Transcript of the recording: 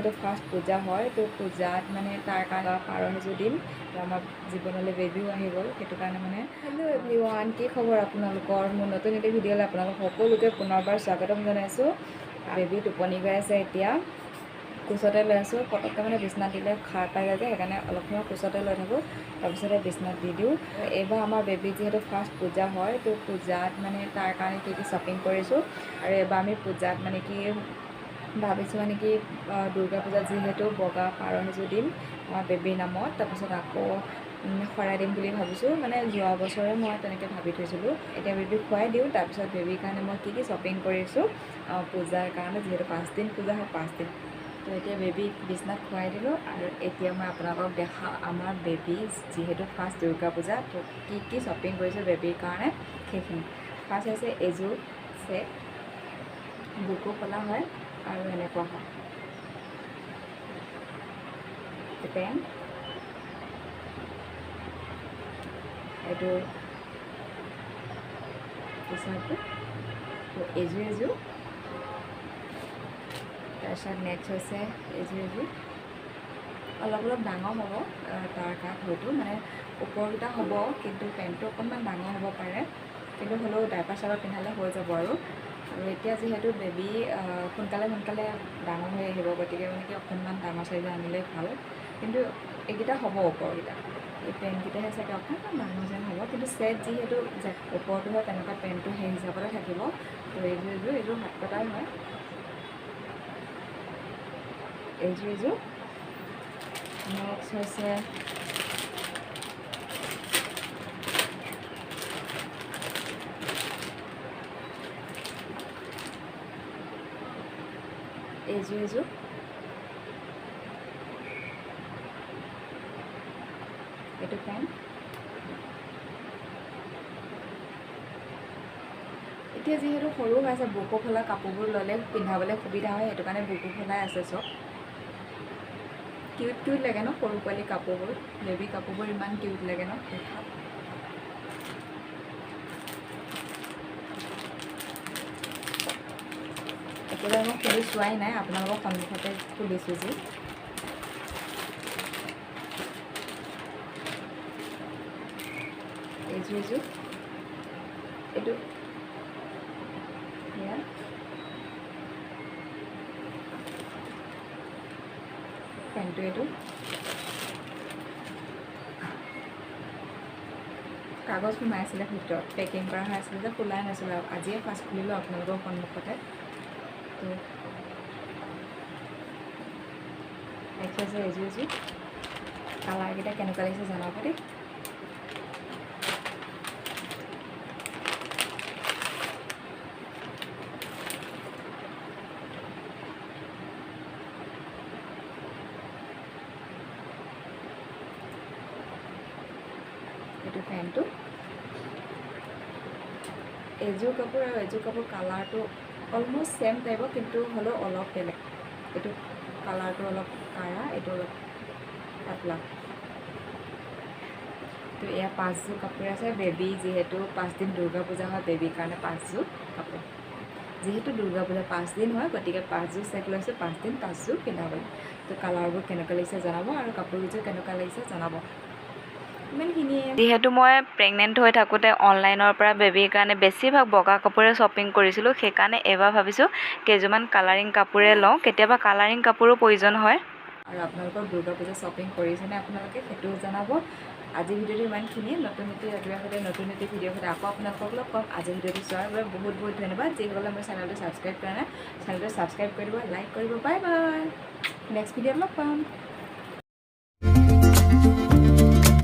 যিহেতু ফাৰ্ষ্ট পূজা হয় তো পূজাত মানে তাৰ কাৰণে পাৰ সেজু দিম আমাৰ জীৱনলৈ বেবীও আহি গ'ল সেইটো কাৰণে মানে হেল্ল' এভৰিৱান কি খবৰ আপোনালোকৰ মোৰ নতুন এটা ভিডিঅ'লৈ আপোনালোক সকলোকে পুনৰবাৰ স্বাগতম জনাইছোঁ বেবী টোপনি গৈ আছে এতিয়া কোচতে লৈ আছোঁ পটককৈ মানে বিচনাত দিলে খাৰ পাই যায় যে সেইকাৰণে অলপ সময় কোচতে লৈ থাকোঁ তাৰপিছতে বিচনাত দি দিওঁ এইবাৰ আমাৰ বেবী যিহেতু ফাৰ্ষ্ট পূজা হয় তো পূজাত মানে তাৰ কাৰণে কি শ্বপিং কৰিছোঁ আৰু এইবাৰ আমি পূজাত মানে কি ভাবিছোঁ মানে কি দুৰ্গা পূজাত যিহেতু বগা পাৰ সেজু দিম আমাৰ বেবীৰ নামত তাৰপিছত আকৌ শৰাই দিম বুলি ভাবিছোঁ মানে যোৱা বছৰে মই তেনেকৈ ভাবি থৈছিলোঁ এতিয়া বেবীক খুৱাই দিওঁ তাৰপিছত বেবীৰ কাৰণে মই কি শ্বপিং কৰিছোঁ পূজাৰ কাৰণে যিহেতু 5 দিন পূজা হয় 5 দিন তো এতিয়া বেবীক বিচনাত খুৱাই দিলোঁ আৰু এতিয়া মই আপোনালোকক দেখাওঁ আমাৰ বেবী যিহেতু ফাৰ্ষ্ট দুৰ্গা পূজা তো কি শ্বপিং কৰিছোঁ বেবীৰ কাৰণে সেইখিনি ফাৰ্ষ্ট হৈছে এযোৰ চেট বুকু খোলা হয় আৰু এনেকুৱা হয় পেণ্ট এইটো টি চাৰ্টটো তো এযোৰ তাৰপিছত নেক্সট হৈছে এযোৰ অলপ ডাঙৰ হ'ব তাৰ গাত হয়তো মানে ওপৰকেইটা হ'ব কিন্তু পেণ্টটো অকণমান ডাঙৰ হ'ব পাৰে কিন্তু হ'লেও ডাইপাৰ চাইপাৰ পিন্ধালে হৈ যাব আৰু এতিয়া যিহেতু বেবী সোনকালে ডাঙৰ হৈ আহিব গতিকে মানে কি অকণমান ডাঙৰ চাইজৰ আনিলেই ভাল কিন্তু এইকেইটা হ'ব ওপৰকেইটা এই পেণ্টকেইটাহে চাগে অকণমান ডাঙৰ যেন হ'ব কিন্তু ছেট যিহেতু ওপৰটো হয় তেনেকুৱা পেণ্টটো সেই হিচাপতে থাকিব তো এইযোৰ হাত কটাই হয় এইযোৰ নেক্সট হৈছে এইযোৰ এইটো পেণ্ট এতিয়া যিহেতু সৰু হৈ আছে বুকু খোলা কাপোৰবোৰ ল'লে পিন্ধাবলৈ সুবিধা হয় সেইটো কাৰণে বুকু খোলাই আছে চব কিউট লাগে ন সৰু পোৱালি কাপোৰবোৰ বেবী কাপোৰবোৰ ইমান কিউট লাগে ন দেখাত একেবাৰে মই খুলি চোৱাই নাই আপোনালোকৰ সন্মুখতে খুলিছোঁ যে এইযোৰ এইটো এয়া পেণ্টটো এইটো কাগজ সোমাই আছিলে ভিতৰত পেকিং কৰা হৈ আছিলে যে খোলাই নাছিলোঁ আজিয়ে ফাৰ্ষ্ট খুলিলোঁ আপোনালোকৰ সন্মুখতে তো নেক্সট হৈছে এইযোৰ কালাৰকেইটা কেনেকুৱা লাগিছে জনাব দেই এইটো পেণ্টটো এযোৰ কাপোৰ আৰু এযোৰ কাপোৰ কালাৰটো অলমষ্ট ছেম টাইপৰ কিন্তু হ'লেও অলপ বেলেগ এইটো কালাৰটো অলপ কাঢ়া এইটো অলপ পাতলা তো এয়া 5যোৰ কাপোৰ আছে বেবী যিহেতু 5 দিন দুৰ্গা পূজা হয় বেবীৰ কাৰণে 5যোৰ কাপোৰ যিহেতু দুৰ্গা পূজা 5 দিন হয় গতিকে 5যোৰ ছেট লৈছোঁ 5 দিন 5যোৰ পিন্ধাবলৈ তো কালাৰবোৰ কেনেকুৱা লাগিছে জনাব আৰু কাপোৰযোৰ কেনেকুৱা লাগিছে জনাব যিহেতু মই প্ৰেগনেণ্ট হৈ থাকোঁতে অনলাইনৰ পৰা বেবীৰ কাৰণে বেছিভাগ বগা কাপোৰে শ্বপিং কৰিছিলোঁ সেইকাৰণে এইবাৰ ভাবিছোঁ কেইযোৰমান কালাৰিং কাপোৰে লওঁ কেতিয়াবা কালাৰিং কাপোৰো প্ৰয়োজন হয় আৰু আপোনালোকৰ দুৰ্গা পূজা শ্বপিং কৰিছেনে আপোনালোকে সেইটোও জনাব আজি ভিডিঅ'টো ইমানখিনিয়ে নতুন ভিডিঅ'ৰ সৈতে আকৌ আপোনালোকক লগ পাম আজি ভিডিঅ'টো চোৱাৰ বাবে বহুত ধন্যবাদ যিসকলে মোৰ চেনেলটো ছাবস্ক্ৰাইব কৰা নাই চেনেলটো ছাবস্ক্ৰাইব কৰিব লাইক কৰিব বাই বাই নেক্সট ভিডিঅ'ত লগ পাম